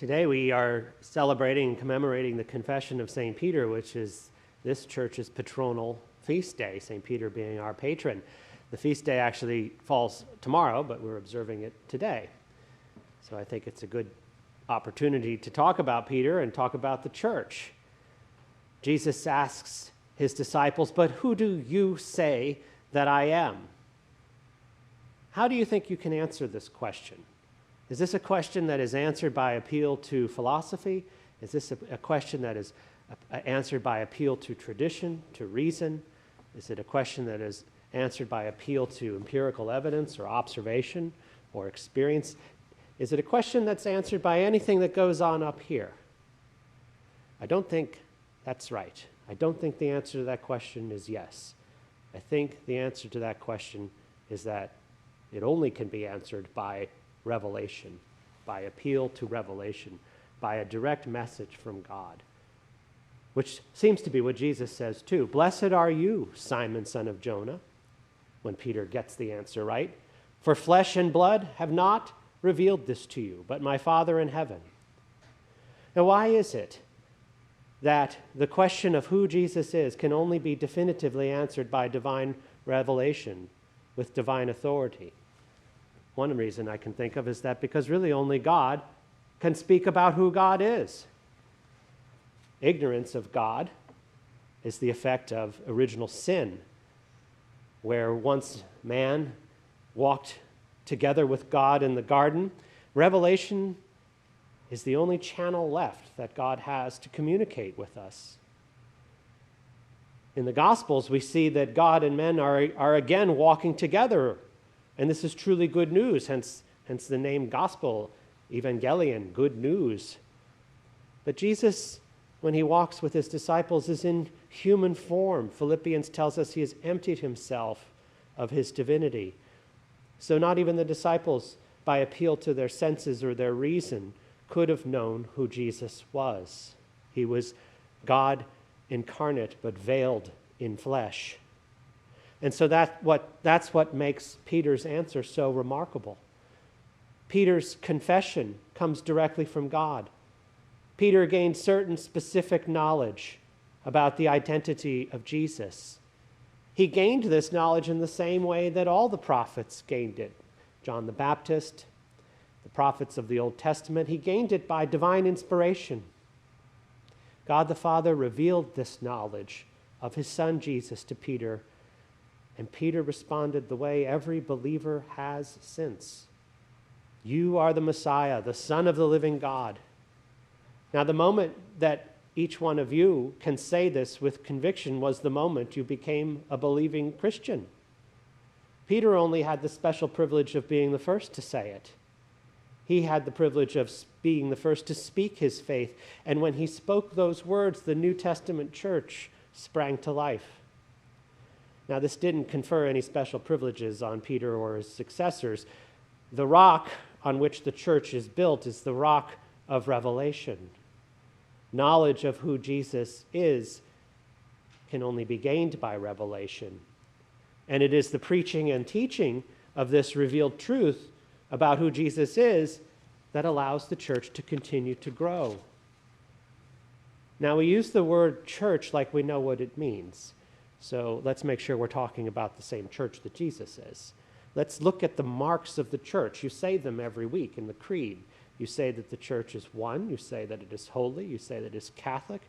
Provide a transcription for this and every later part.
Today we are celebrating and commemorating the Confession of St. Peter, which is this church's patronal feast day, St. Peter being our patron. The feast day actually falls tomorrow, but we're observing it today. So I think it's a good opportunity to talk about Peter and talk about the church. Jesus asks his disciples, "But who do you say that I am?" How do you think you can answer this question? Is this a question that is answered by appeal to philosophy? Is this a question that is answered by appeal to tradition, to reason? Is it a question that is answered by appeal to empirical evidence or observation or experience? Is it a question that's answered by anything that goes on up here? I don't think that's right. I don't think the answer to that question is yes. I think the answer to that question is that it only can be answered by revelation, by appeal to revelation, by a direct message from God, which seems to be what Jesus says too. "Blessed are you, Simon, son of Jonah," when Peter gets the answer right. "For flesh and blood have not revealed this to you, but my Father in heaven." Now, why is it that the question of who Jesus is can only be definitively answered by divine revelation with divine authority? One reason I can think of is that because really only God can speak about who God is. Ignorance of God is the effect of original sin, where once man walked together with God in the garden, revelation is the only channel left that God has to communicate with us. In the Gospels, we see that God and men are again walking together. And this is truly good news, hence the name gospel, evangelion, good news. But Jesus, when he walks with his disciples, is in human form. Philippians tells us he has emptied himself of his divinity. So not even the disciples, by appeal to their senses or their reason, could have known who Jesus was. He was God incarnate, but veiled in flesh. And so that's what makes Peter's answer so remarkable. Peter's confession comes directly from God. Peter gained certain specific knowledge about the identity of Jesus. He gained this knowledge in the same way that all the prophets gained it. John the Baptist, the prophets of the Old Testament, he gained it by divine inspiration. God the Father revealed this knowledge of his Son Jesus to Peter, and Peter responded the way every believer has since. "You are the Messiah, the Son of the living God." Now, the moment that each one of you can say this with conviction was the moment you became a believing Christian. Peter only had the special privilege of being the first to say it. He had the privilege of being the first to speak his faith. And when he spoke those words, the New Testament church sprang to life. Now, this didn't confer any special privileges on Peter or his successors. The rock on which the church is built is the rock of revelation. Knowledge of who Jesus is can only be gained by revelation. And it is the preaching and teaching of this revealed truth about who Jesus is that allows the church to continue to grow. Now, we use the word church like we know what it means. So let's make sure we're talking about the same church that Jesus is. Let's look at the marks of the church. You say them every week in the creed. You say that the church is one. You say that it is holy. You say that it is Catholic.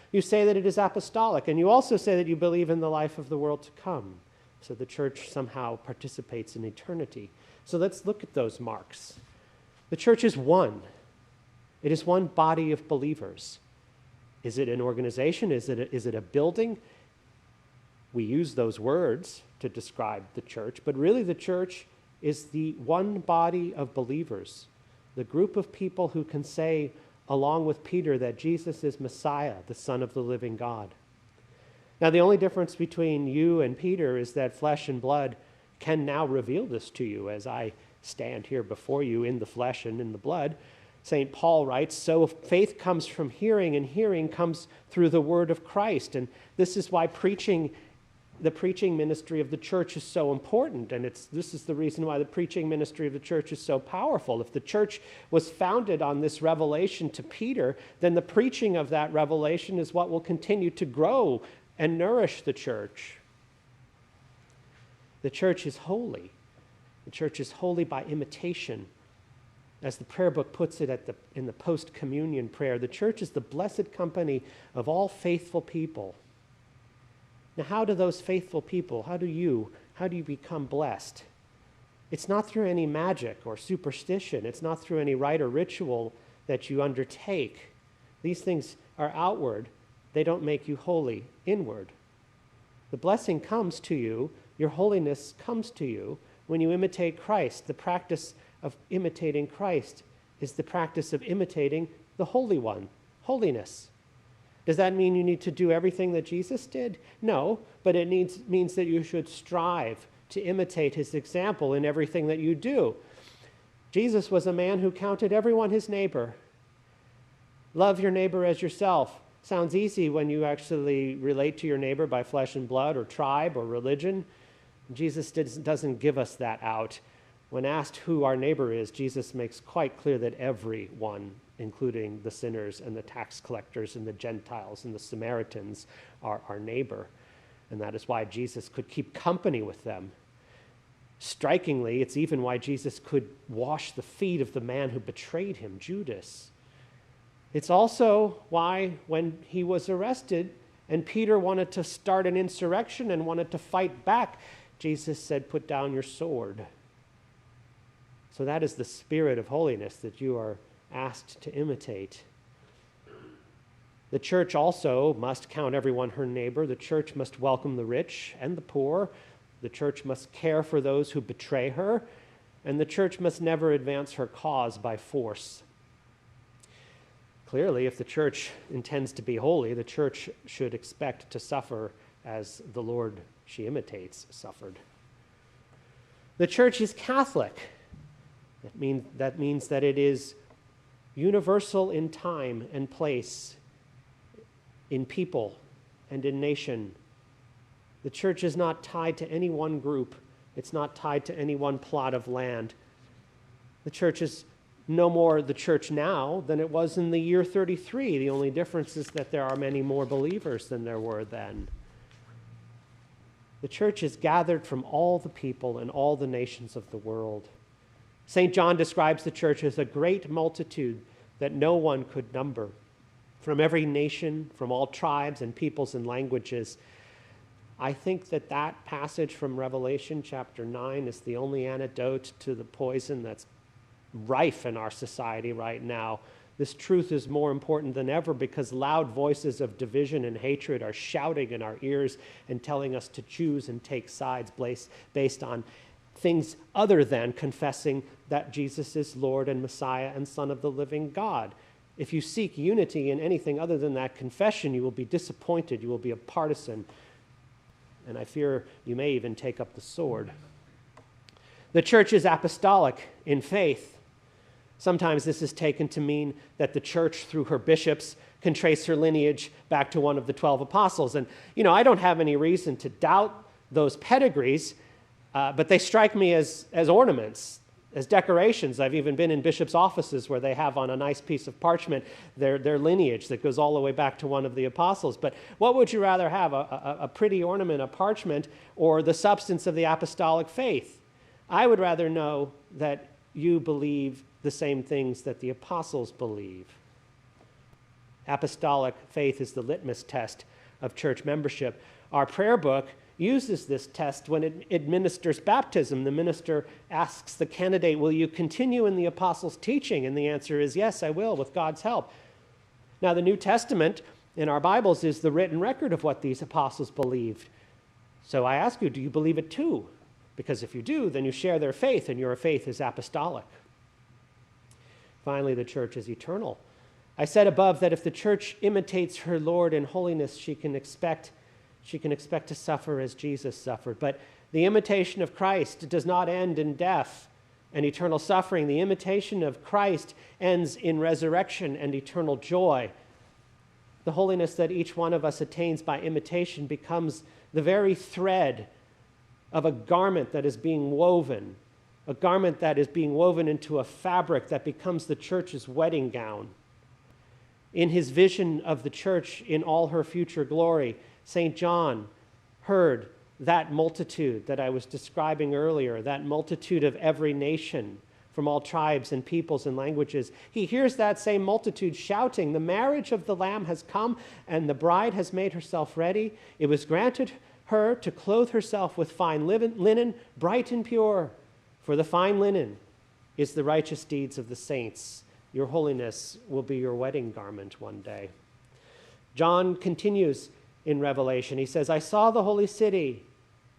You say that it is apostolic. And you also say that you believe in the life of the world to come. So the church somehow participates in eternity. So let's look at those marks. The church is one. It is one body of believers. Is it an organization? Is it a building? We use those words to describe the church, but really the church is the one body of believers, the group of people who can say, along with Peter, that Jesus is Messiah, the Son of the living God. Now, the only difference between you and Peter is that flesh and blood can now reveal this to you as I stand here before you in the flesh and in the blood. St. Paul writes, "So faith comes from hearing, and hearing comes through the word of Christ." And this is why preaching the preaching ministry of the church is so important, and this is the reason why the preaching ministry of the church is so powerful. If the church was founded on this revelation to Peter, then the preaching of that revelation is what will continue to grow and nourish the church. The church is holy. The church is holy by imitation. As the prayer book puts it in the post-communion prayer, the church is the blessed company of all faithful people. Now, how do those faithful people, how do you become blessed? It's not through any magic or superstition. It's not through any rite or ritual that you undertake. These things are outward. They don't make you holy inward. The blessing comes to you, your holiness comes to you when you imitate Christ. The practice of imitating Christ is the practice of imitating the Holy One, holiness. Does that mean you need to do everything that Jesus did? No, but it means that you should strive to imitate his example in everything that you do. Jesus was a man who counted everyone his neighbor. Love your neighbor as yourself. Sounds easy when you actually relate to your neighbor by flesh and blood or tribe or religion. Jesus doesn't give us that out. When asked who our neighbor is, Jesus makes quite clear that everyone, including the sinners and the tax collectors and the Gentiles and the Samaritans, are our neighbor. And that is why Jesus could keep company with them. Strikingly, it's even why Jesus could wash the feet of the man who betrayed him, Judas. It's also why when he was arrested and Peter wanted to start an insurrection and wanted to fight back, Jesus said, "Put down your sword." So that is the spirit of holiness that you are asked to imitate. The church also must count everyone her neighbor. The church must welcome the rich and the poor. The church must care for those who betray her. And the church must never advance her cause by force. Clearly, if the church intends to be holy, the church should expect to suffer as the Lord she imitates suffered. The church is Catholic. That means that it is universal in time and place, in people and in nation. The church is not tied to any one group. It's not tied to any one plot of land. The church is no more the church now than it was in the year 33. The only difference is that there are many more believers than there were then. The church is gathered from all the people and all the nations of the world. St. John describes the church as a great multitude that no one could number, from every nation, from all tribes and peoples and languages. I think that passage from Revelation chapter 9 is the only antidote to the poison that's rife in our society right now. This truth is more important than ever because loud voices of division and hatred are shouting in our ears and telling us to choose and take sides based on things other than confessing that Jesus is Lord and Messiah and Son of the living God. If you seek unity in anything other than that confession, you will be disappointed. You will be a partisan. And I fear you may even take up the sword. The church is apostolic in faith. Sometimes this is taken to mean that the church, through her bishops, can trace her lineage back to one of the 12 apostles. And, I don't have any reason to doubt those pedigrees, but they strike me as ornaments, as decorations. I've even been in bishops' offices where they have on a nice piece of parchment their lineage that goes all the way back to one of the apostles. But what would you rather have, a pretty ornament, a parchment, or the substance of the apostolic faith? I would rather know that you believe the same things that the apostles believe. Apostolic faith is the litmus test of church membership. Our prayer book uses this test when it administers baptism. The minister asks the candidate, "Will you continue in the apostles' teaching?" And the answer is, "Yes, I will, with God's help." Now, the New Testament in our Bibles is the written record of what these apostles believed. So I ask you, do you believe it too? Because if you do, then you share their faith, and your faith is apostolic. Finally, the church is eternal. I said above that if the church imitates her Lord in holiness, she can expect to suffer as Jesus suffered. But the imitation of Christ does not end in death and eternal suffering. The imitation of Christ ends in resurrection and eternal joy. The holiness that each one of us attains by imitation becomes the very thread of a garment that is being woven, a garment that is being woven into a fabric that becomes the church's wedding gown. In his vision of the church in all her future glory, St. John heard that multitude that I was describing earlier, that multitude of every nation from all tribes and peoples and languages. He hears that same multitude shouting, "The marriage of the Lamb has come, and the bride has made herself ready. It was granted her to clothe herself with fine linen, bright and pure. For the fine linen is the righteous deeds of the saints. Your holiness will be your wedding garment one day." John continues in Revelation. He says, "I saw the holy city,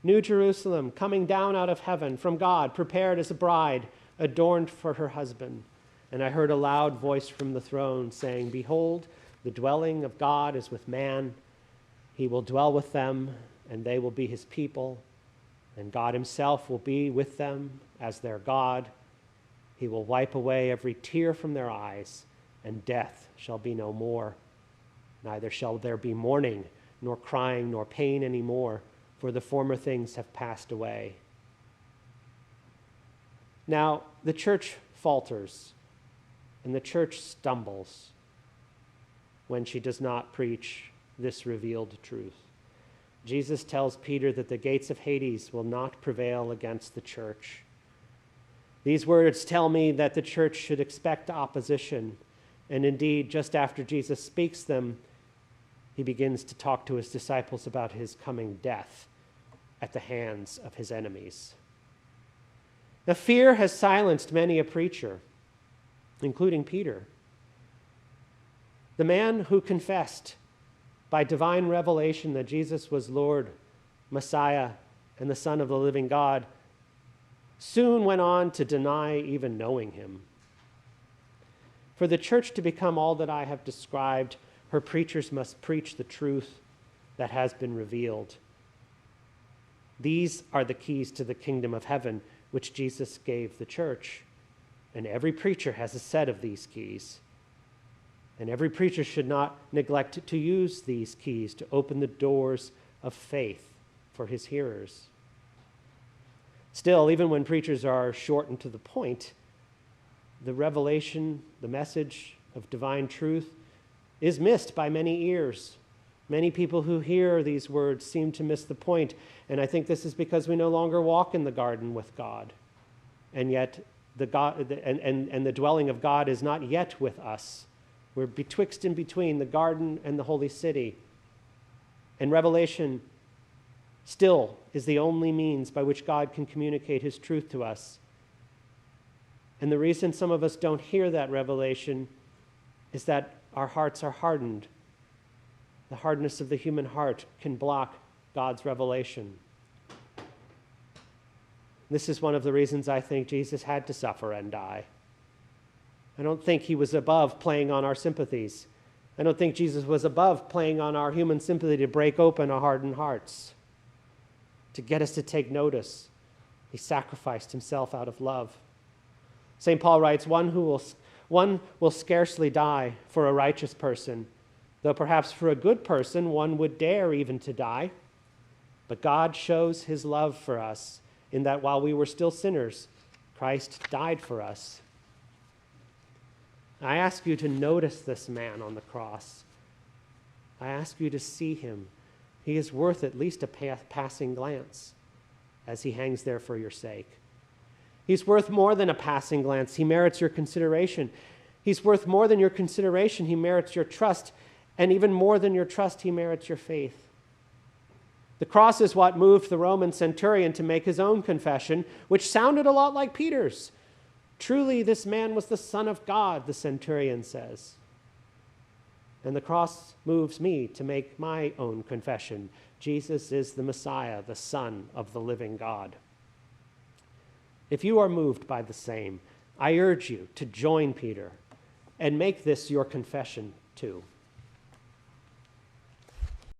New Jerusalem, coming down out of heaven from God, prepared as a bride, adorned for her husband. And I heard a loud voice from the throne saying, 'Behold, the dwelling of God is with man. He will dwell with them, and they will be his people. And God himself will be with them as their God. He will wipe away every tear from their eyes, and death shall be no more. Neither shall there be mourning, nor crying, nor pain any more, for the former things have passed away.'" Now, the church falters, and the church stumbles when she does not preach this revealed truth. Jesus tells Peter that the gates of Hades will not prevail against the church. These words tell me that the church should expect opposition, and indeed, just after Jesus speaks them, he begins to talk to his disciples about his coming death at the hands of his enemies. Now, fear has silenced many a preacher, including Peter. The man who confessed by divine revelation that Jesus was Lord, Messiah, and the Son of the living God soon went on to deny even knowing him. For the church to become all that I have described, her preachers must preach the truth that has been revealed. These are the keys to the kingdom of heaven, which Jesus gave the church. And every preacher has a set of these keys. And every preacher should not neglect to use these keys to open the doors of faith for his hearers. Still, even when preachers are short and to the point, the revelation, the message of divine truth is missed by many ears. Many people who hear these words seem to miss the point, and I think this is because we no longer walk in the garden with God, and yet the dwelling of God is not yet with us. We're betwixt and between the garden and the holy city, and revelation still is the only means by which God can communicate his truth to us. And the reason some of us don't hear that revelation is that our hearts are hardened. The hardness of the human heart can block God's revelation. This is one of the reasons I think Jesus had to suffer and die. I don't think he was above playing on our sympathies. I don't think Jesus was above playing on our human sympathy to break open our hardened hearts, to get us to take notice. He sacrificed himself out of love. St. Paul writes, one will scarcely die for a righteous person, though perhaps for a good person one would dare even to die. But God shows his love for us in that while we were still sinners, Christ died for us. I ask you to notice this man on the cross. I ask you to see him. He is worth at least a passing glance as he hangs there for your sake. He's worth more than a passing glance. He merits your consideration. He's worth more than your consideration. He merits your trust. And even more than your trust, he merits your faith. The cross is what moved the Roman centurion to make his own confession, which sounded a lot like Peter's. Truly, this man was the Son of God, the centurion says. And the cross moves me to make my own confession. Jesus is the Messiah, the Son of the living God. If you are moved by the same, I urge you to join Peter and make this your confession too.